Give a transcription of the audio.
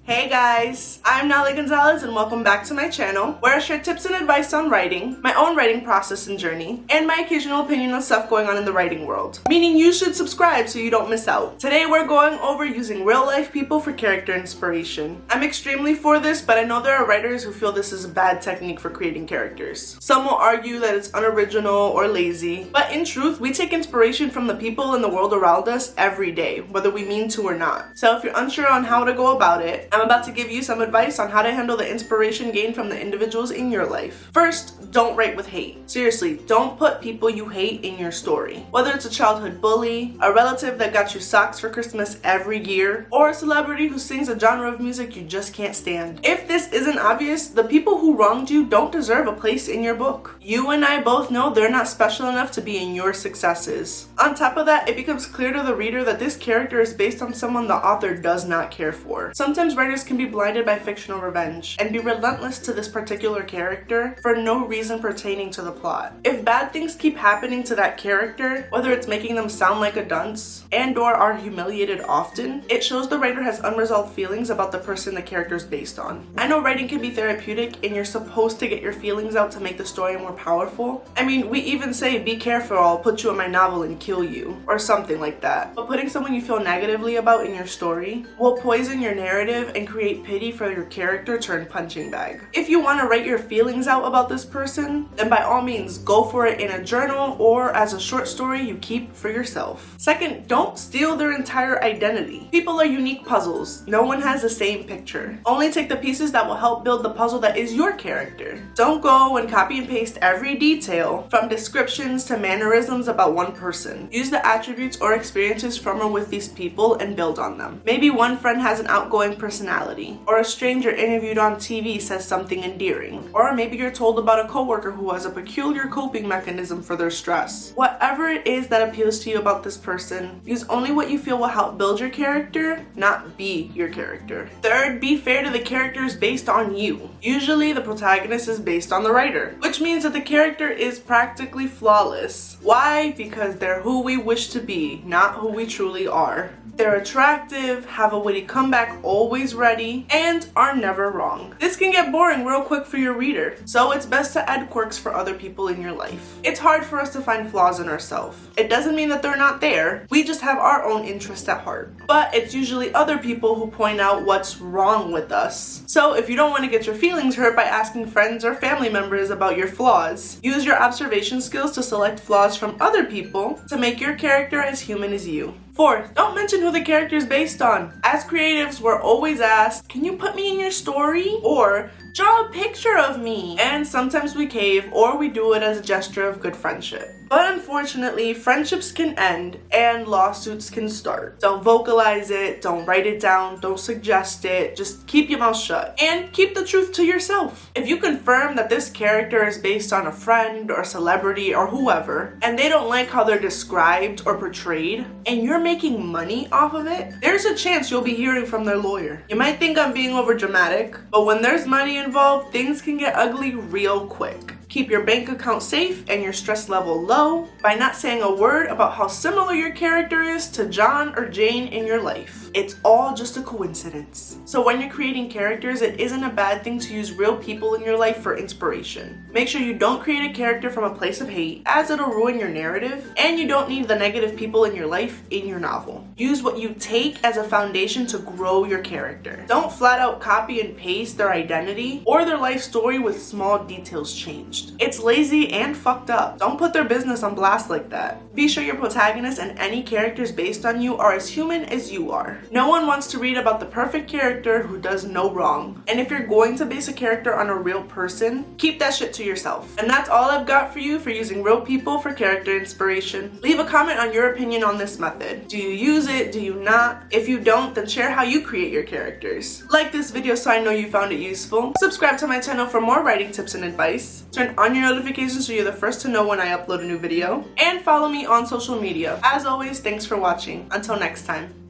Hey guys, I'm Naley Gonzalez and welcome back to my channel where I share tips and advice on writing, my own writing process and journey, and my occasional opinion on stuff going on in the writing world. Meaning you should subscribe so you don't miss out. Today we're going over using real life people for character inspiration. I'm extremely for this, but I know there are writers who feel this is a bad technique for creating characters. Some will argue that it's unoriginal or lazy, but in truth, we take inspiration from the people in the world around us every day, whether we mean to or not. So if you're unsure on how to go about it, I'm about to give you some advice on how to handle the inspiration gained from the individuals in your life. First, don't write with hate. Seriously, don't put people you hate in your story. Whether it's a childhood bully, a relative that got you socks for Christmas every year, or a celebrity who sings a genre of music you just can't stand. If this isn't obvious, the people who wronged you don't deserve a place in your book. You and I both know they're not special enough to be in your successes. On top of that, it becomes clear to the reader that this character is based on someone the author does not care for. Sometimes writers can be blinded by fictional revenge and be relentless to this particular character for no reason pertaining to the plot. If bad things keep happening to that character, whether it's making them sound like a dunce and or are humiliated often, it shows the writer has unresolved feelings about the person the character is based on. I know writing can be therapeutic and you're supposed to get your feelings out to make the story more powerful. I mean, we even say, be careful or I'll put you in my novel and kill you, or something like that. But putting someone you feel negatively about in your story will poison your narrative and create pity for your character turned punching bag. If you want to write your feelings out about this person, then by all means go for it in a journal or as a short story you keep for yourself. Second, don't steal their entire identity. People are unique puzzles. No one has the same picture. Only take the pieces that will help build the puzzle that is your character. Don't go and copy and paste every detail from descriptions to mannerisms about one person. Use the attributes or experiences from or with these people and build on them. Maybe one friend has an outgoing personality, or a stranger interviewed on TV says something endearing, or maybe you're told about a coworker who has a peculiar coping mechanism for their stress. Whatever it is that appeals to you about this person, use only what you feel will help build your character, not be your character. Third, be fair to the characters based on you. Usually the protagonist is based on the writer, which means that the character is practically flawless. Why? Because they're who we wish to be, not who we truly are. They're attractive, have a witty comeback always ready, and are never wrong. This can get boring real quick for your reader, so it's best to add quirks for other people in your life. It's hard for us to find flaws in ourselves. It doesn't mean that they're not there, we just have our own interest at heart. But it's usually other people who point out what's wrong with us. So if you don't want to get your feelings hurt by asking friends or family members about your flaws, use your observation skills to select flaws from other people to make your character as human as you. Fourth, don't mention who the character is based on. As creatives, we're always asked, can you put me in your story? Or draw a picture of me. And sometimes we cave or we do it as a gesture of good friendship. But unfortunately, friendships can end and lawsuits can start. Don't vocalize it, don't write it down, don't suggest it, just keep your mouth shut. And keep the truth to yourself. If you confirm that this character is based on a friend or a celebrity or whoever, and they don't like how they're described or portrayed, and you're making money off of it, there's a chance you'll be hearing from their lawyer. You might think I'm being over dramatic, but when there's money involved, things can get ugly real quick. Keep your bank account safe and your stress level low by not saying a word about how similar your character is to John or Jane in your life. It's all just a coincidence. So when you're creating characters, it isn't a bad thing to use real people in your life for inspiration. Make sure you don't create a character from a place of hate, as it'll ruin your narrative, and you don't need the negative people in your life in your novel. Use what you take as a foundation to grow your character. Don't flat out copy and paste their identity or their life story with small details changed. It's lazy and fucked up. Don't put their business on blast like that. Be sure your protagonist and any characters based on you are as human as you are. No one wants to read about the perfect character who does no wrong. And if you're going to base a character on a real person, keep that shit to yourself. And that's all I've got for you for using real people for character inspiration. Leave a comment on your opinion on this method. Do you use it? Do you not? If you don't, then share how you create your characters. Like this video so I know you found it useful. Subscribe to my channel for more writing tips and advice. Turn on your notifications so you're the first to know when I upload a new video. And follow me on social media. As always, thanks for watching. Until next time.